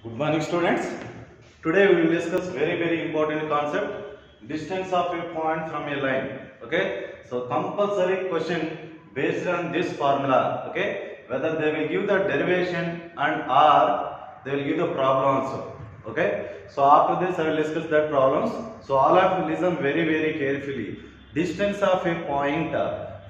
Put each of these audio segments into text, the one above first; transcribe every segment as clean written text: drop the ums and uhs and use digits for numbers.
Good morning, students. Today we will discuss very important concept, distance of a point from a line. Okay, so compulsory question based on this formula. Okay, whether they will give the derivation and or they will give the problem also. Okay, so after this I will discuss that problems. So all of you listen very carefully. Distance of a point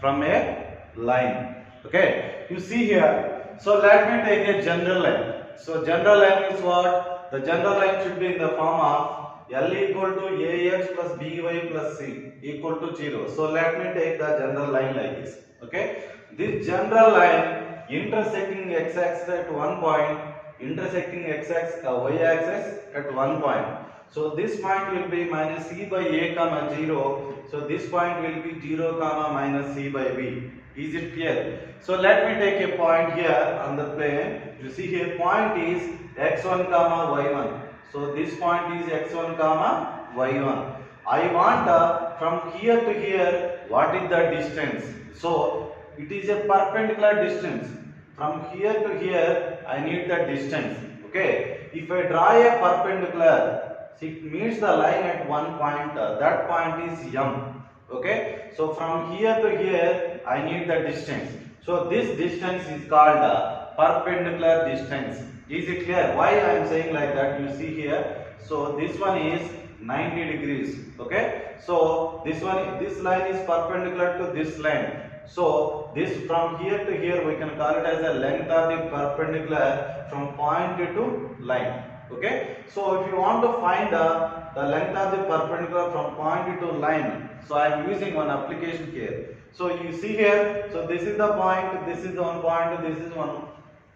from a line. Okay, you see here. So let me take a general line. So general line is what? The general line should be in the form of L equal to AX plus BY plus C equal to 0. So let me take the general line like this. Okay. This general line intersecting x-axis at one point, intersecting x-axis, y-axis at one point. So this point will be minus C by A comma 0. So this point will be 0 comma minus C by B. Is it clear? So let me take a point here on the plane. You see here point is x1 comma y1. So this point is x1 comma y1. I want from here to here what is the distance. So it is a perpendicular distance. From here to here I need the distance. Okay. If I draw a perpendicular, it meets the line at one point. That point is M. Okay. So from here to here I need the distance. So this distance is called perpendicular distance. Is it clear? Why I am saying like that? You see here. So this one is 90 degrees. Okay. So this line is perpendicular to this line. So this from here to here we can call it as the length of the perpendicular from point to line. Okay. So if you want to find the length of the perpendicular from point to line, so I am using one application here. So you see here, so this is the point, this is one point, this is one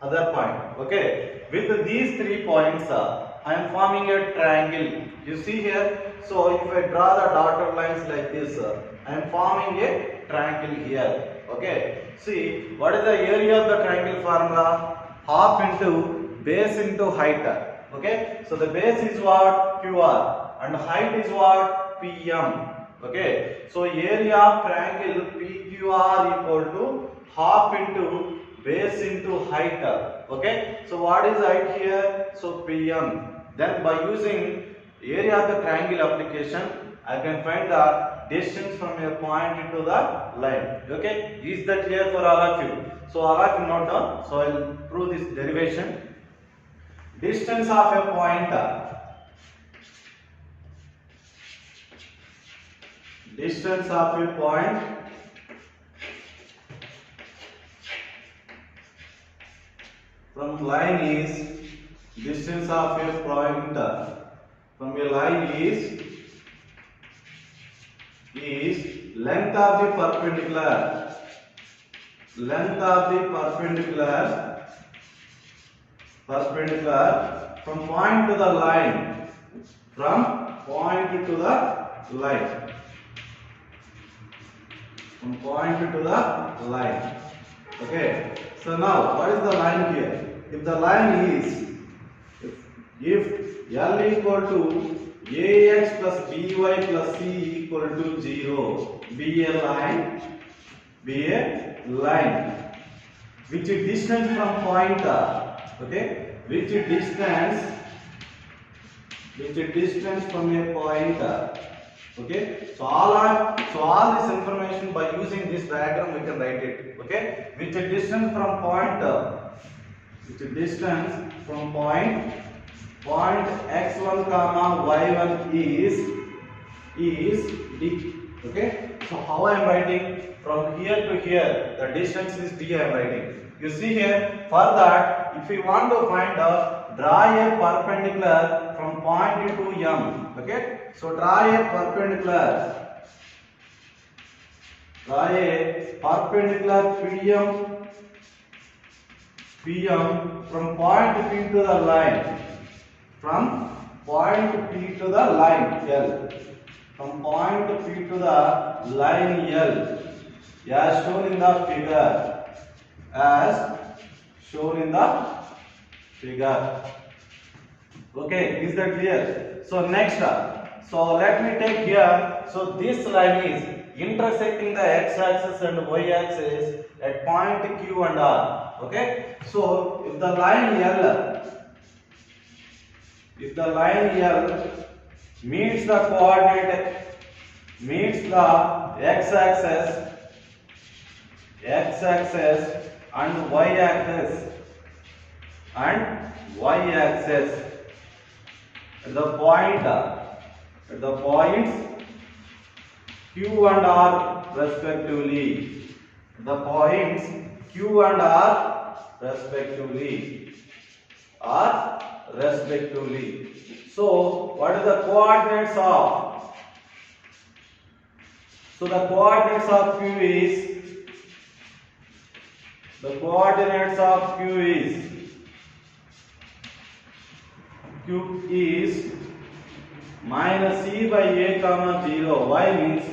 other point. Okay. With these 3 points, I am forming a triangle. You see here, so if I draw the dotted lines like this, I am forming a triangle here. Okay. See, what is the area of the triangle formula? Half into base into height. Okay. So the base is what? QR and height is what? PM. Okay. So area of triangle PQR equal to half into base into height. Okay. So what is height here? So PM. Then by using area of the triangle application, I can find the distance from a point to the line. Okay. Is that clear for all of you? So all of you note down. So I will prove this derivation. Distance of a point. Distance of a point from line is distance of a point from a line is length of the perpendicular. Length of the perpendicular from point to the line. From point to the line. From point to the line. Okay. So now what is the line here? If the line is, if L equal to AX plus BY plus C equal to 0, be a line, which distance from point, okay, which distance from a point, okay. So all this information by using this diagram we can write it. Okay, which distance from point, point x1 comma y1 is d. Okay, so how I am writing from here to here, the distance is d. I am writing. You see here, for that, if we want to find out, draw a perpendicular from point to M. Okay, so draw a perpendicular PM from point P to the line. From point P to the line L. From point P to the line L, as shown in the figure. Okay, is that clear? So next, so let me take here. So this line is intersecting the x-axis and y-axis at point Q and R. Okay, so if the line L if the line L meets the coordinate, meets the x-axis and y-axis at the points Q and R respectively. The points Q and R respectively. So, what are the coordinates of? So, the coordinates of Q is minus c by a comma 0. Y means,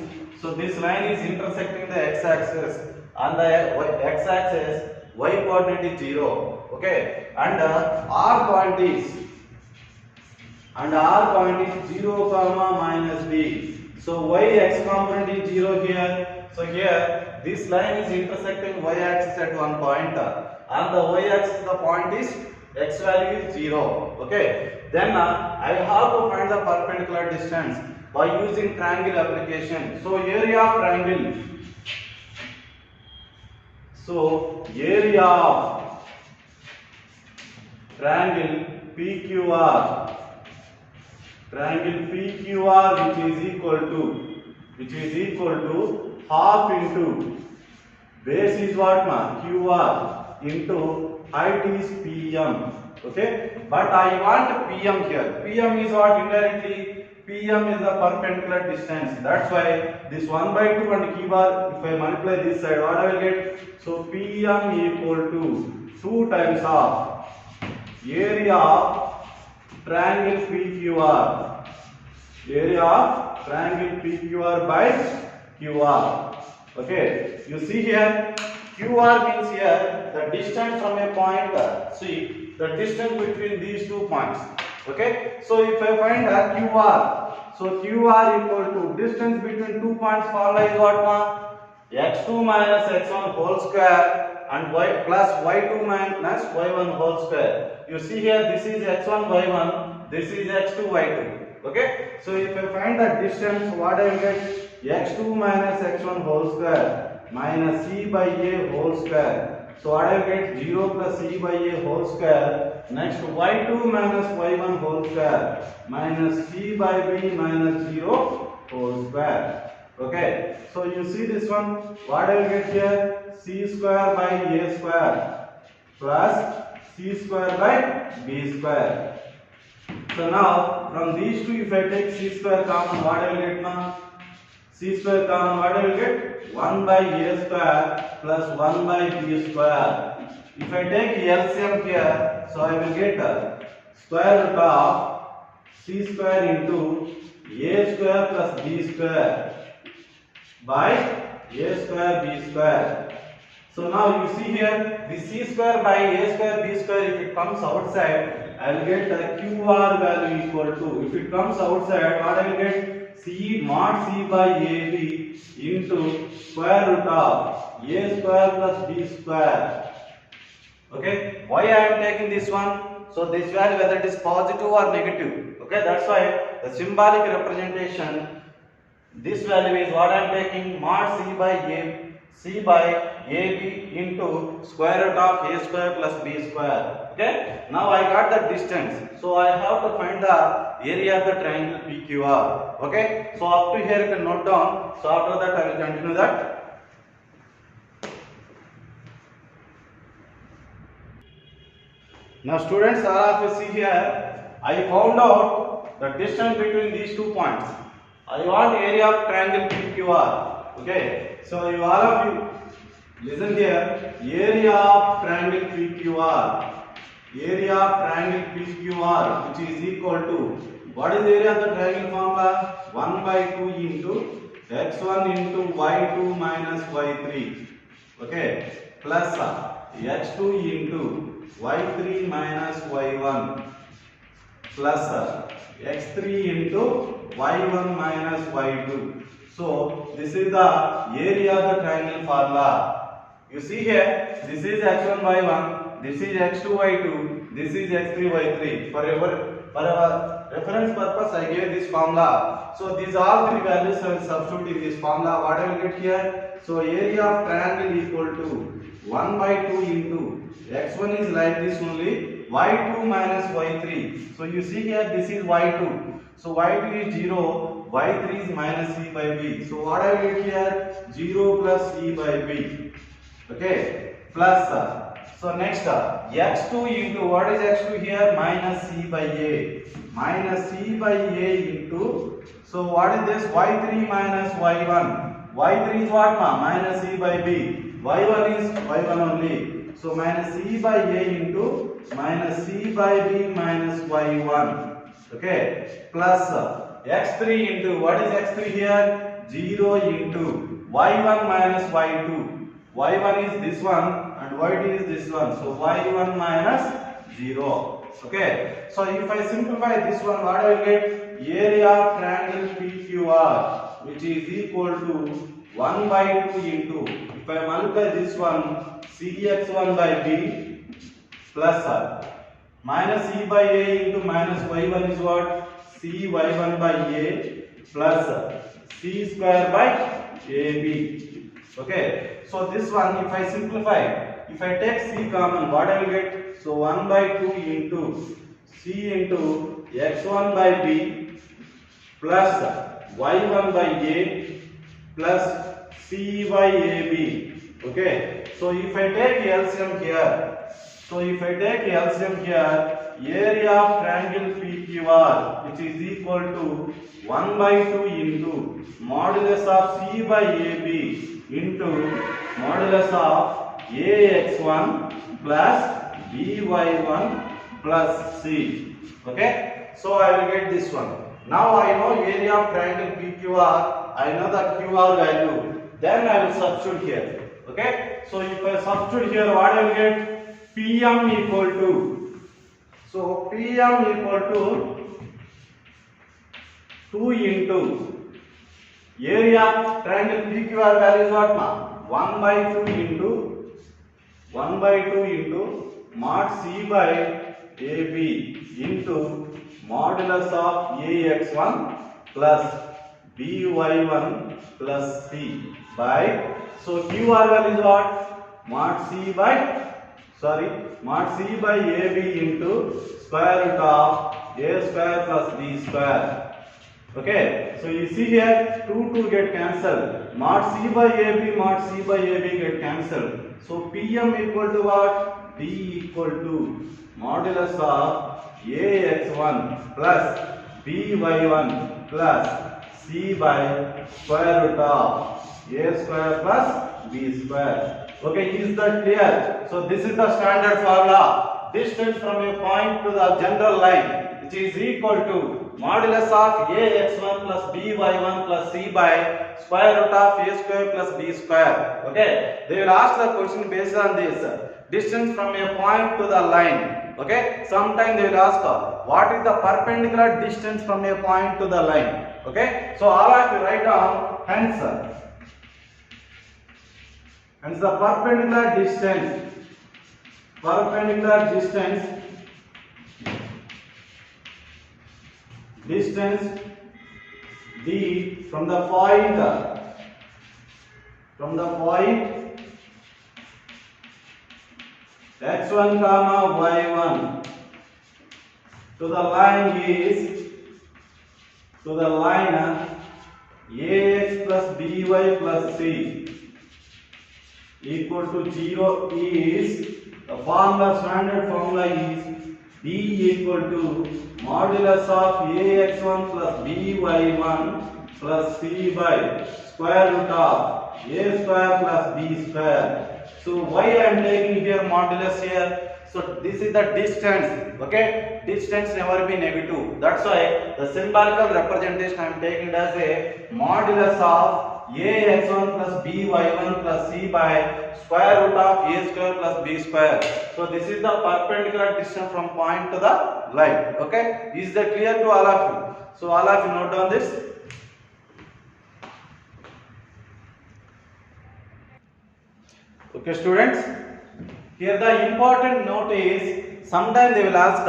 so this line is intersecting the x-axis. On the x-axis, y coordinate is 0. Okay, and r point is 0 comma minus b. So y x component is 0 here. So here this line is intersecting y axis at one point. On the y axis the point is x value is 0. Okay, then I have to find the perpendicular distance by using triangle application. So area of triangle. So area of triangle PQR, which is equal to half into base is what na QR into height is PM. Okay, but I want PM here. PM is what? Indirectly PM is the perpendicular distance. That's why this 1 by 2 and Q bar, if I multiply this side, what I will get? So PM equal to 2 times of area of triangle PQR. Area of triangle PQR by QR. Okay, you see here QR means here the distance from a point C, the distance between these 2 points. Okay, so if I find QR, so QR equal to distance between 2 points formula is what na? x2 minus x1 whole square and y plus y2 minus y1 whole square. You see here this is x1 y1, this is x2 y2. Okay, so if I find the distance, what I will get? x2 minus x1 whole square minus c by a whole square. So what I will get? 0 plus c by a whole square. Next y2 minus y1 whole square minus c by b minus 0 whole square. Okay, so you see this one, what I will get here? C square by a square plus c square by b square. So now from these two, if I take c square common, what I will get now? C square common, what I will get? 1 by a square plus 1 by b square. If I take LCM here, so I will get square root of c square into a square plus b square by a square b square. So now you see here the c square by a square b square, if it comes outside, I will get the QR value equal to, if it comes outside, what I will get? C mod c by ab into square root of a square plus b square. Okay, why I am taking this one? So this value, whether it is positive or negative. Okay, that's why the symbolic representation, this value is what I am taking, mod c by ab into square root of a square plus b square. Okay, now I got the distance, so I have to find the area of the triangle PQR. Okay, so up to here you can note down. So after that I will continue that. Now students, all of you see here, I found out the distance between these 2 points. I want area of triangle PQR. Okay, so you all of you listen here. Area of triangle PQR. Area of triangle PQR, which is equal to, what is the area of the triangle formula? 1 by 2 into x1 into y2 minus y3. Okay, plus x2 into y3 minus y1 plus x3 into y1 minus y2. So this is the area of the triangle formula. You see here, this is x1 y1, this is x2 y2, this is x3 y3. For our reference purpose, I gave this formula. So these all three values I will substitute in this formula. What I will get here? So area of triangle equal to 1 by 2 into x1 is like this only, y2 minus y3. So you see here, this is y2. So y2 is 0, y3 is minus e by b. So what I will get here? 0 plus e by b. Okay, plus so next x2 into, what is x2 here? Minus c by a. Minus c by a into, so what is this? y3 minus y1. y3 is what, ma? Minus c by b. y1 is y1 only. So minus c by a into minus c by b minus y1. Okay, plus x3 into, what is x3 here? 0 into y1 minus y2. y1 is this one and y2 is this one. So y1 minus 0. Okay, so if I simplify this one, what I will get? Area of triangle PQR, which is equal to 1 by 2 into, if I multiply this one, cx1 by b plus minus e by a into minus y1 is what? cy1 by a plus c square by ab. Okay, so this one, if I simplify, if I take c common, what I will get? So 1 by 2 into c into x1 by b plus y1 by a plus c by ab. Okay, so if I take LCM here, area of triangle PQR, which is equal to 1 by 2 into modulus of c by ab into modulus of ax1 plus by1 plus c. Okay, so I will get this one. Now I know area of triangle PQR, I know the QR value, then I will substitute here. Okay, so if I substitute here, what I will get? PM equal to, so PM equal to 2 into area of triangle PQR value is what, ma? 1 by 2 into mod c by ab into modulus of ax1 plus by1 plus c by, so QR value is what? Mod c by ab into square root of a square plus b square. Okay, so you see here 2 get cancelled. Mod c by ab get cancelled. So PM equal to what? D equal to modulus of ax1 plus by1 plus c by square root of a square plus b square. Okay, is that clear? So this is the standard formula. Distance from a point to the general line, which is equal to modulus of ax1 plus by1 plus c by square root of a square plus b square. Okay, they will ask the question based on this distance from a point to the line. Okay, sometimes they will ask what is the perpendicular distance from a point to the line. Okay, so all of you write down hence the perpendicular distance d from the point x1 comma y1 to the line is, to the line ax plus by plus c equal to 0 is, the formula, standard formula is d equal to modulus of ax1 plus by1 plus c by square root of a square plus b square. So why I am taking here modulus here? So this is the distance. Okay, distance never be negative. That's why the symbolical representation I am taking it as a modulus of ax1 plus by1 plus c by square root of a square plus b square. So this is the perpendicular distance from point to the line. Okay, is that clear to all of you? So all of you note down this. Okay, students. Here the important note is, sometimes they will ask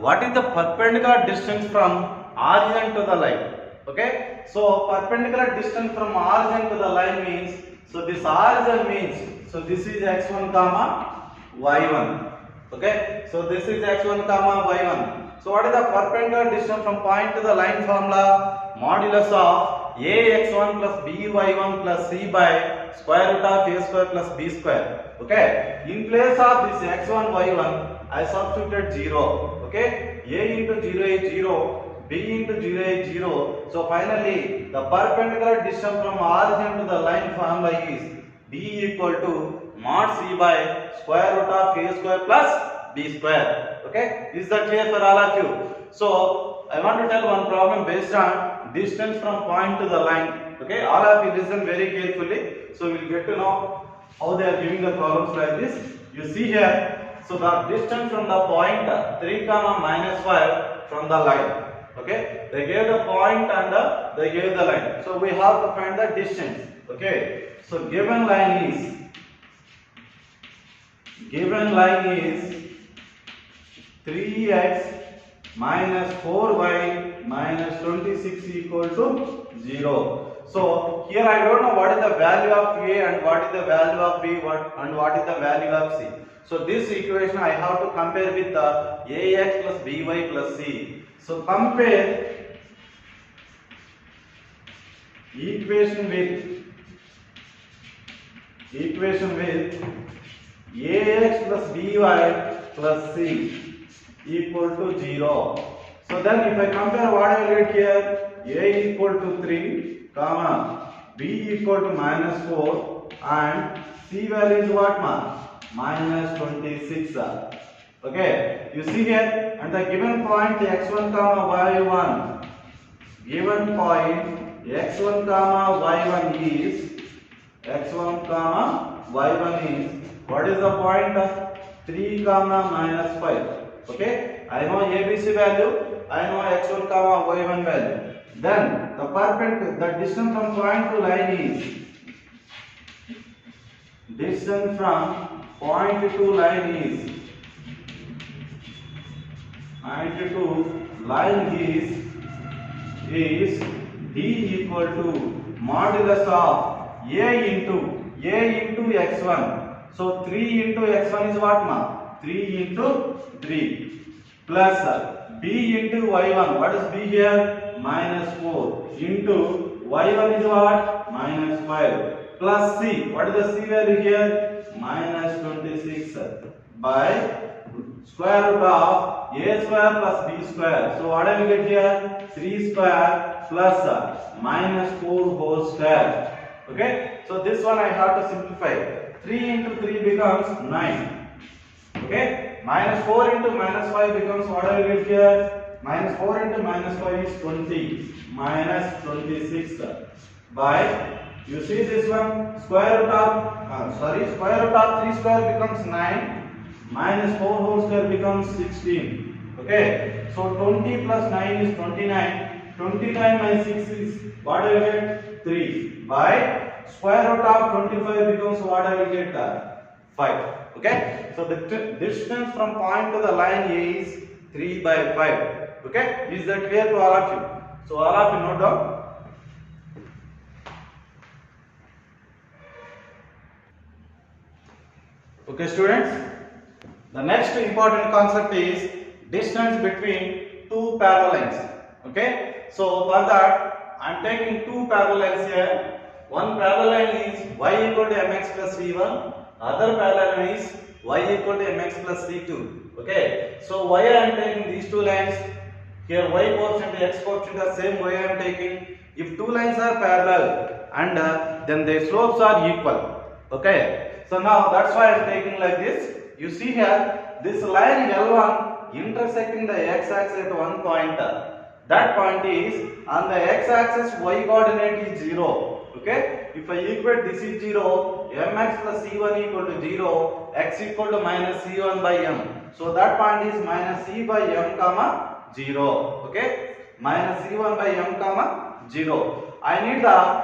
what is the perpendicular distance from origin to the line. Okay, so perpendicular distance from origin to the line means, so this origin means, so this is x1 comma y1. Okay, so this is x1 comma y1. So what is the perpendicular distance from point to the line formula? Modulus of ax1 plus by1 plus c by square root of a square plus b square. Okay, in place of this x1 y1 I substituted 0. Okay, a into 0 is 0, b into 0 is 0. So finally the perpendicular distance from origin to the line formula is d equal to mod c by square root of a square plus b square. Okay, is that clear for all of you? So I want to tell one problem based on distance from point to the line. Okay, all of you listen very carefully, so we will get to know how they are giving the problems like this. You see here, so the distance from the point 3 comma minus 5 from the line. Okay, they gave the point and they gave the line, so we have to find the distance. Okay, so given line is 3x minus 4y minus 26 equal to 0. So here I don't know what is the value of a and what is the value of b and what is the value of c. So this equation I have to compare with the ax plus by plus c. So compare equation with ax plus by plus c equal to 0. So then if I compare, what I will get here? A equal to 3 comma b equal to minus 4 and c value is what ma? Minus 26. Okay, you see here, and the given point x1 comma y1, given point x1 comma y1 is what is the point? 3 comma minus 5. Okay, I know ABC value, I know x1 comma y1 value. Then the distance from point to line is, distance from point to line is d equal to modulus of a into x1. So 3 into x1 is what ma? 3 into 3 plus b into y1. What is b here? Minus 4 into y1 is what? Minus 5 plus c. What is the c value here? Minus 26 by square root of a square plus b square. So what I will get here? 3 square plus minus 4 whole square. Okay, so this one I have to simplify. 3 into 3 becomes 9. Okay, minus 4 into minus 5 becomes what I will get here? Minus 4 into minus 5 is 20 minus 26 by, you see this one, square root of 3 square becomes 9 minus 4 whole square becomes 16. Okay, so 20 plus 9 is 29. 29 minus 6 is what I will get? 3 by square root of 25 becomes what I will get? 5. Okay, so the distance from point to the line is 3 by 5. Okay, is that clear to all of you? So all of you note down. Okay students, the next important concept is distance between two parallel lines. Okay, so for that I am taking two parallel lines here. One parallel line is y equal to mx plus v1, other parallel line is y equal to mx plus v2. Okay, so why I am taking these two lines? Here y coefficient, x coefficient, same way I am taking. If two lines are parallel and then their slopes are equal. Okay, so now that's why I am taking like this. You see here, this line L1 intersecting the x-axis at one point. That point is on the x-axis y coordinate is 0. Okay, if I equate this is 0, mx plus c1 equal to 0, x equal to minus c1 by m. So that point is minus c by m comma 0. Okay, minus c1 by m comma 0. I need the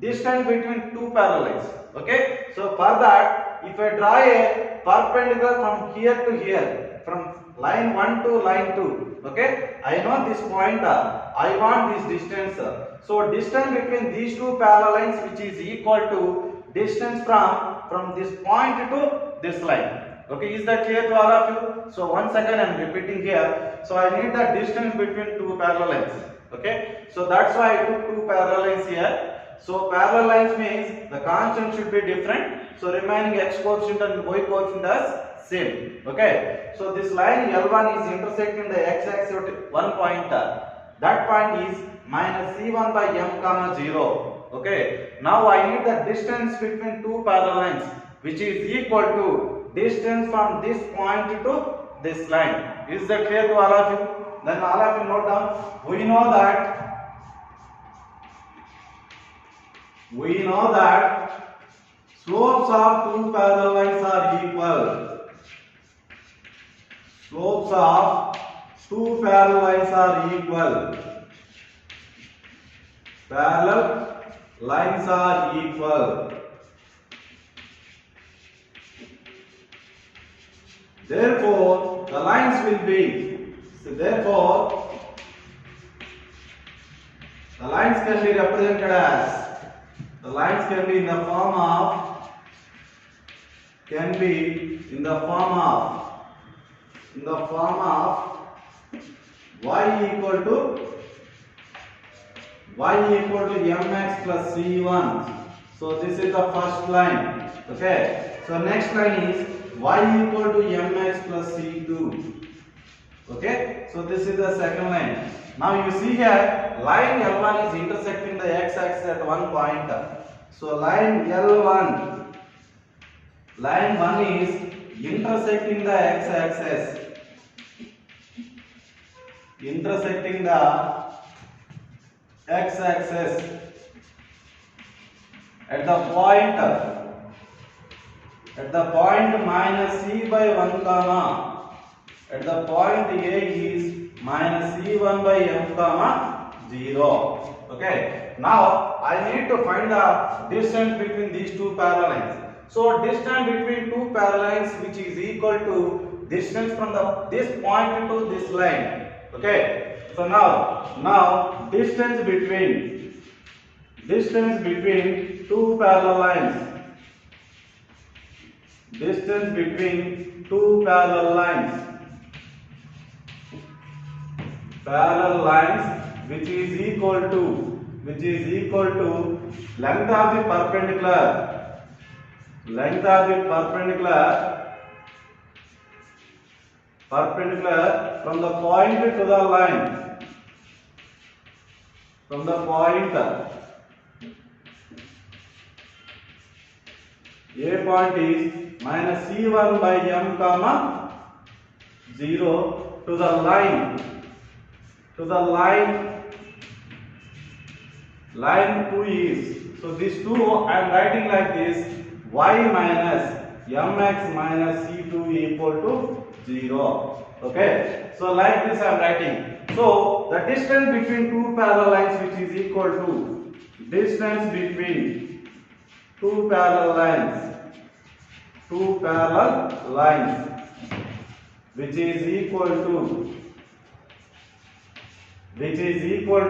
distance between two parallel lines. Okay, so for that if I draw a perpendicular from here to here, from line 1 to line 2, okay, I know this point, I want this distance. So distance between these two parallel lines which is equal to distance from this point to this line. Okay, is that clear to all of you? So once again I am repeating here. So I need the distance between two parallel lines. Okay, so that's why I took two parallel lines here. So parallel lines means the constant should be different. So remaining x coefficient and y coefficient as same. Okay, so this line L1 is intersecting the x axis at one point. That point is minus c1 by m comma 0. Okay, now I need the distance between two parallel lines which is equal to distance from this point to this line. Is that clear to all of you? Then all of you note down. We know that slopes of two parallel lines are equal. Slopes of two parallel lines are equal. Parallel lines are equal. Therefore, the lines will be, the lines can be represented as, the lines can be in the form of, y equal to mx plus c1. So this is the first line. Okay. So next line is y equal to mx plus c2. Okay, so this is the second line. Now you see here, line L1 is intersecting the x-axis at one point. So line L1, line 1 is intersecting the x-axis, at the point minus c by 1 comma. At the point A is minus c1 by m comma 0. Okay. Now I need to find the distance between these two parallel lines. So distance between two parallel lines which is equal to distance from this point to this line. Okay. So now distance between two parallel lines. Distance between two parallel lines which is equal to length of the perpendicular from the point to the line, from the point A point is minus c1 by m comma 0 to the line line 2 is, so this 2 I am writing like this, y minus mx minus c2 equal to 0. Okay, so like this I am writing. So the distance between two parallel lines which is equal to distance between two parallel lines which is equal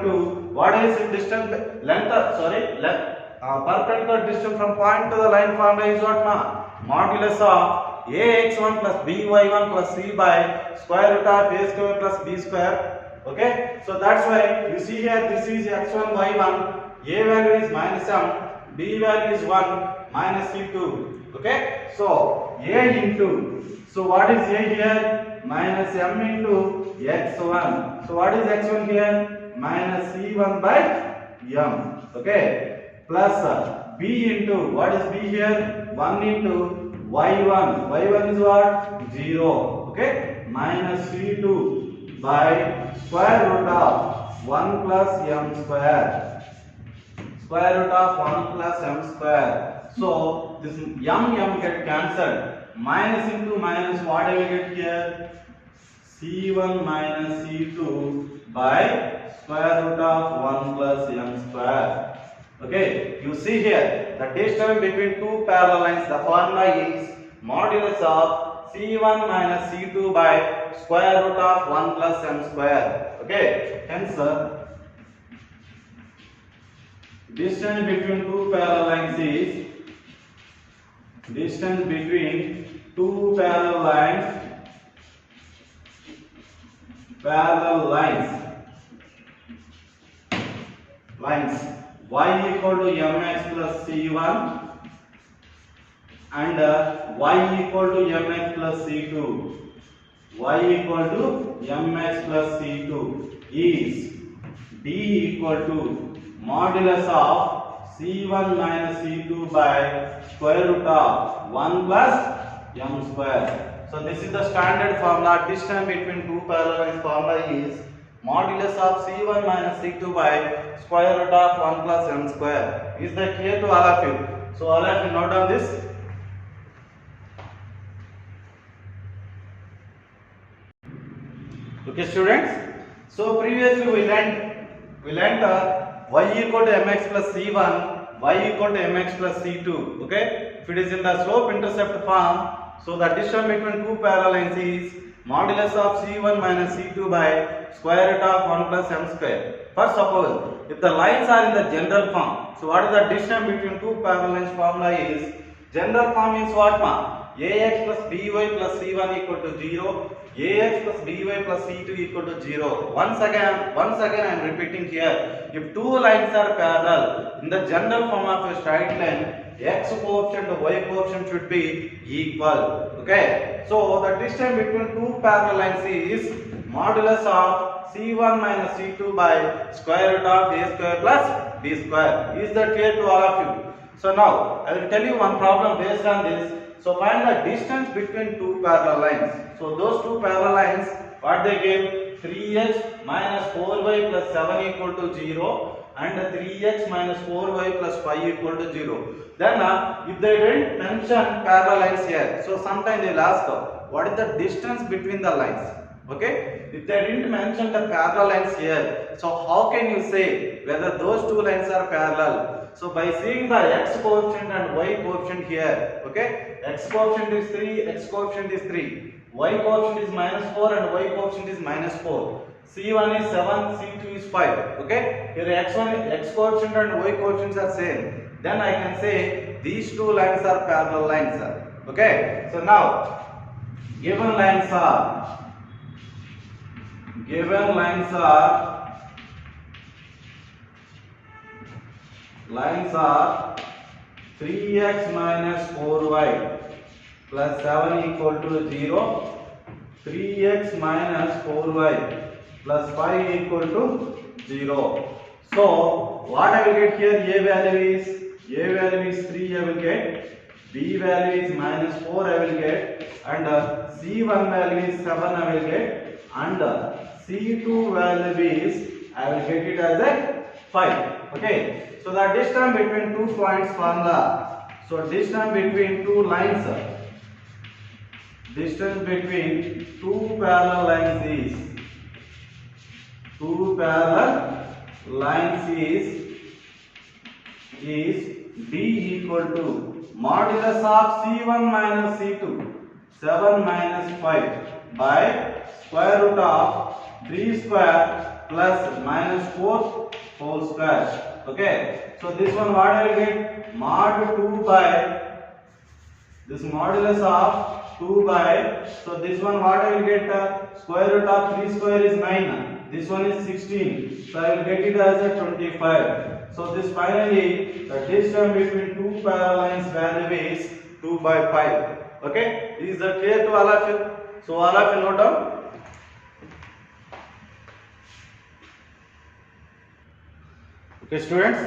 to what is the distance perpendicular distance from point to the line formula is what modulus of ax1 plus by1 plus c by square root of a square plus b square. Okay, so that's why you see here this is x1 y1, a value is minus m, b value is 1 minus c2. Okay, so a into, so what is a here? Minus m into x1. So what is x1 here? Minus c1 by m. Okay, plus b into, what is b here? 1 into y1. y1 is what? 0. Okay, minus c2 by square root of 1 plus m square. Square root of 1 plus m square. So this m get cancelled. Minus into minus, what I will get here? c1 minus c2 by square root of 1 plus m square. Okay, you see here the distance between two parallel lines, the formula is modulus of C1 minus C2 by square root of 1 plus m square. Okay, hence distance between two parallel lines is distance between two parallel lines y equal to mx plus c1 and y equal to mx plus c2. Y equal to mx plus c2 is d equal to modulus of c1 minus c2 by square root of 1 plus m square. So this is the standard formula. Distance between two parallel lines formula is modulus of c1 minus c2 by square root of 1 plus m square. Is that clear to all of you? So all of you note down this. Okay students, so previously we learnt y equal to mx plus c1, y equal to mx plus c2. Okay, if it is in the slope intercept form, so the distance between two parallel lines is modulus of c1 minus c2 by square root of 1 plus m square. First suppose if the lines are in the general form, so what is the distance between two parallel lines formula is, general form means what ma? Ax plus by plus c1 equal to 0, ax plus by plus c2 equal to 0. Once again I am repeating here, if two lines are parallel in the general form of a straight line, x coefficient to y coefficient should be equal. Okay, so the distance between two parallel lines is modulus of c1 minus c2 by square root of a square plus b square. Is that clear to all of you? So now I will tell you one problem based on this. So find the distance between two parallel lines. So those two parallel lines, what they give? 3x minus 4y plus 7 equal to 0 and 3x minus 4y plus 5 equal to 0. Then if they didn't mention parallel lines here, so sometimes they will ask what is the distance between the lines. Okay, if they didn't mention the parallel lines here, so how can you say whether those two lines are parallel? So by seeing the x coefficient and y coefficient here, okay, x coefficient is 3, x coefficient is 3, y coefficient is minus 4 and y coefficient is minus 4. C1 is 7, C2 is 5. Okay, here x coefficient and y coefficients are same. Then I can say these two lines are parallel lines. Okay, so now given lines are 3x minus 4y plus 7 equal to 0, 3x minus 4y plus 5 equal to 0. So what I will get here? A value is 3 I will get, B value is minus 4 I will get, and C1 value is 7 I will get, and C2 value is I will get it as a 5. Okay, so the distance between two points formula. So distance between two lines, distance between two parallel lines is D equal to modulus of C1 minus C2, 7 minus 5 by square root of 3 square plus minus 4 whole square. Okay, so this one what I will get? Mod 2 by this modulus of 2 by, so this one what I will get? Square root of 3 square is 9, this one is 16, so I will get it as a 25. So this finally the distance between two parallel lines value is 2 by 5. Okay, is that clear to all of you? So all of you note down. Okay students,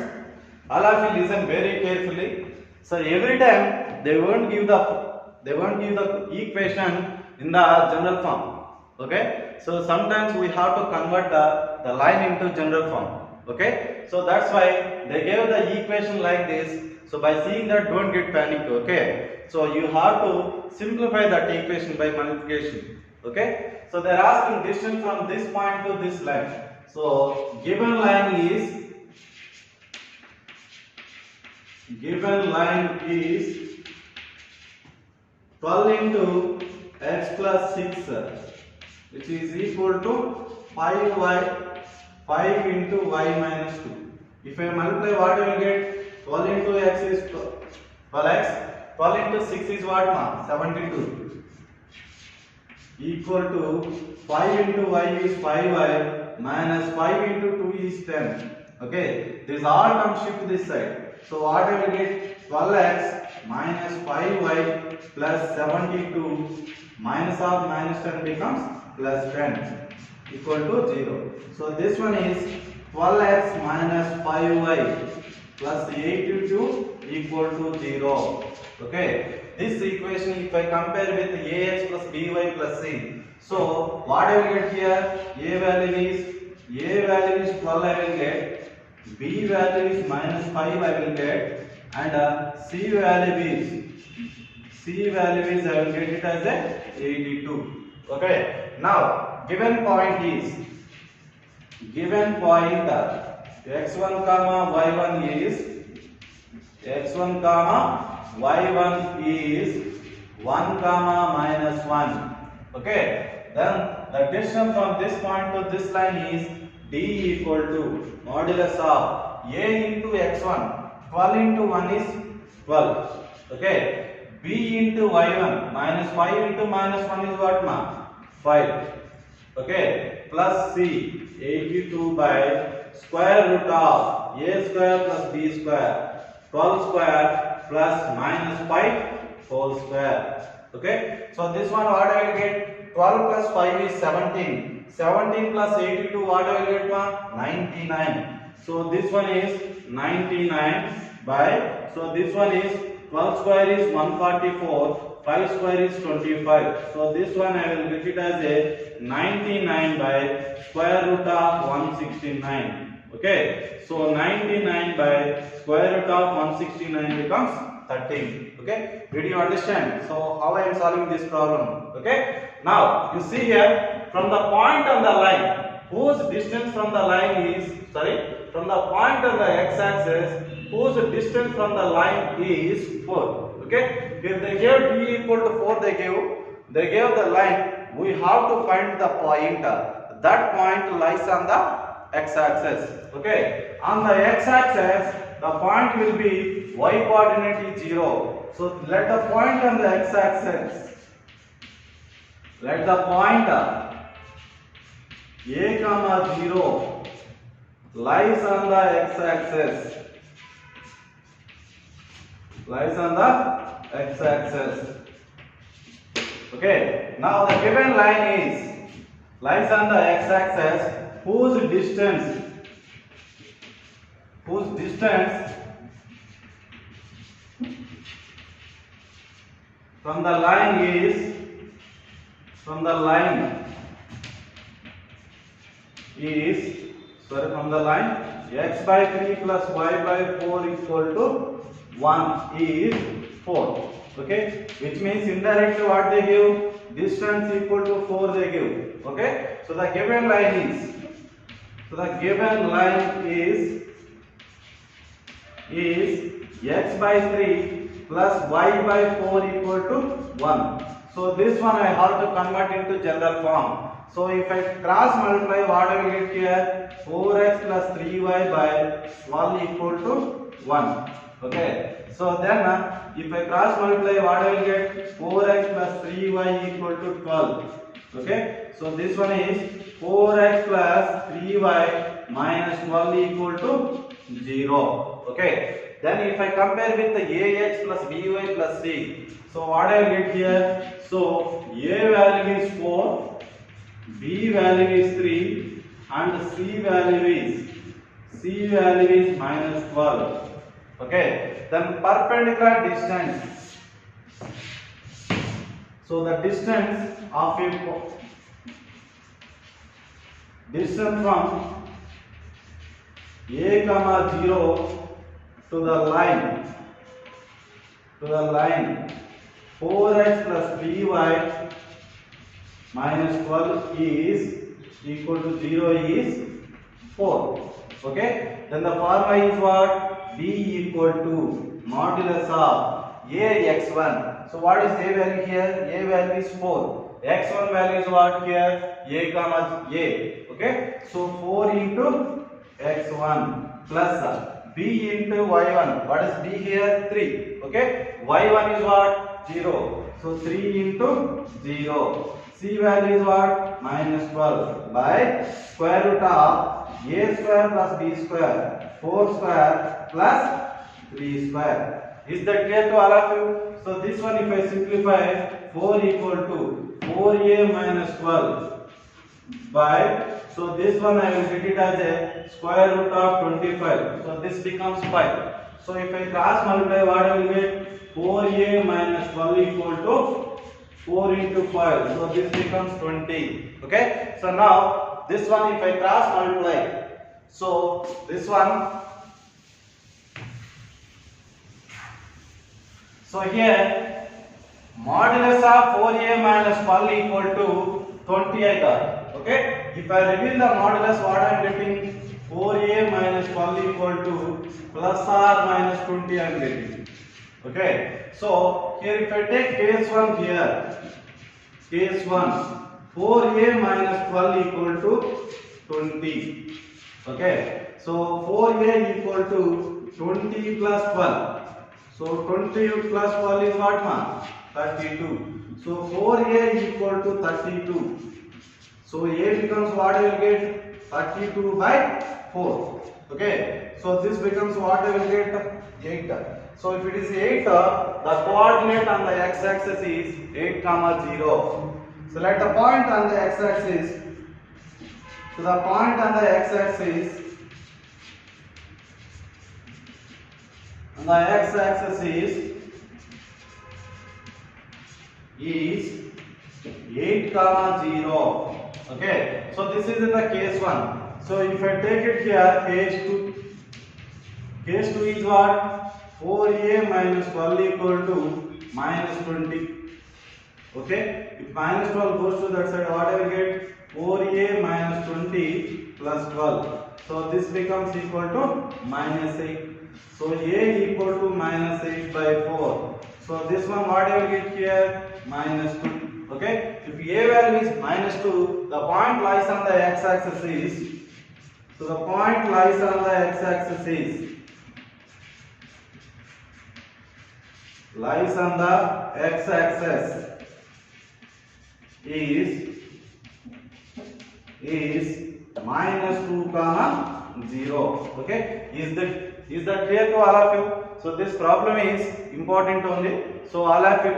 all of you listen very carefully. So every time they won't give the equation in the general form. Okay, so sometimes we have to convert the line into general form. Okay, so that's why they gave the equation like this. So by seeing that, don't get panic. Okay, so you have to simplify that equation by multiplication. Okay, so they are asking distance from this point to this line. So given line is given line is 12 into x plus 6, which is equal to 5 into y minus 2. If I multiply, what I will get? 12 into x is 12x, 12 into 6 is what? 72. Equal to 5 into y is 5y minus 5 into 2 is 10. Okay, this all comes shift this side. So what I will get? 12x minus 5y plus 72 minus of minus 10 becomes plus 10 equal to 0. So this one is 12x minus 5y plus 82 equal to 0. Okay, this equation if I compare with ax plus by plus c, so what I will get here? A value is 12 I will get, b value is minus 5 I will get, and c value is I will get it as a 82. Okay, now given point x1 comma y1 is 1 comma minus 1. Okay, then the distance from this point to this line is d equal to modulus of a into x1. 12 into 1 is 12. Okay, b into y1 minus 5 into minus 1 is what? 5. Okay, plus c 82 by square root of a square plus b square, 12 square plus minus 5 whole square. Okay, so this one what I will get? 12 plus 5 is 17. 17 plus 82 what I will get? 99. So this one is 99 by, so this one is 12 square is 144, 5 square is 25. So this one I will get it as a 99 by square root of 169. Okay, so 99 by square root of 169 becomes 13. Okay, did you understand? So how I am solving this problem? Okay, now you see here from the point on the line, whose distance from the line is, from the point on the x-axis, whose distance from the line is 4. Okay, if they gave d equal to 4, they gave the line, we have to find the point. That point lies on the x-axis. Okay, on the x-axis the point will be y coordinate is 0. So let the point on the x-axis, let the point a comma 0 lies on the x-axis, Okay, now the given line lies on the x-axis, whose distance from the line is x by 3 plus y by 4 equal to 1 is 4. Okay, which means indirectly what they give? Distance equal to 4 they give. Okay, so the given line is x by 3 plus y by 4 equal to 1. So this one I have to convert into general form. So if I cross multiply, what I will get here? 4x plus 3y by 12 equal to 1. Okay, so then if I cross multiply, what I will get? 4x plus 3y equal to 12. Okay, so this one is 4x plus 3y minus 12 equal to 0. Okay, then if I compare with the ax plus by plus c, so what I will get here? So a value is 4, b value is 3, and c value is minus 12. Okay, then perpendicular distance. So the distance of distance from a comma 0 to the line 4x plus by minus 12 is equal to 0 is 4. Okay, then the formula is what? B equal to modulus of a x1. So what is a value here? A value is 4. X1 value is what here? A comma a. Okay. So 4 into x1 plus b into y1. What is b here? 3. Okay. Y1 is what? 0. So 3 into 0. C value is what? Minus 12 by square root of a square plus b square. 4 square plus 3 square. Is that clear to all of you? So this one if I simplify, 4 equal to 4a minus 12 by, so this one I will get it as a square root of 25. So this becomes 5. So if I cross multiply, what I will get? 4a minus 12 equal to 4 into 5. So this becomes 20. Okay. So now this one if I cross multiply, so this one, so here modulus of 4a minus 12 equal to 20 I got. Okay. If I reveal the modulus, what I am getting? 4a minus 12 equal to plus or minus 20 I am getting. Okay. So here if I take case 1 here, case 1, 4a minus 12 equal to 20. Okay. So 4a equal to 20 plus 12. So 20 plus 12 is what, man? 32. So 4a equal to 32. So a becomes what I will get? 32 by 4. Okay. So this becomes what I will get? 8. So if it is 8, the coordinate on the x-axis is 8, 0. Select the point on the x-axis. So the point on the x-axis, is 8, 0. Okay. So this is in the case 1. So if I take it here, case 2 is what? 4a minus 12 equal to minus 20. Okay. If minus 12 goes to that side, what I will get? 4a minus 20 plus 12. So this becomes equal to minus 8. So a equal to minus 8 by 4. So this one what I will get here? Minus 2. Okay. If a value is minus 2, the point lies on the x-axis is, so the point lies on the x-axis is, lies on the x-axis is minus 2, 0. Okay. Is that clear to all of you? So this problem is important only. So all of you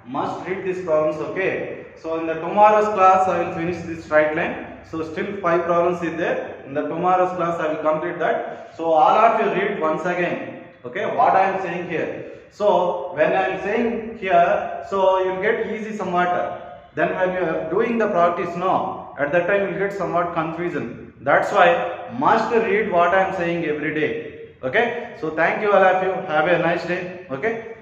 must read these problems. Okay. So in the tomorrow's class I will finish this straight line. So still 5 problems is there. In the tomorrow's class I will complete that. So all of you read once again. Okay. What I am saying here. So when I am saying here, so you will get easy somewhat. Then when you are doing the practice, no, at that time you will get somewhat confusion. That's why must read what I am saying every day. Okay. So thank you all of you. Have a nice day. Okay.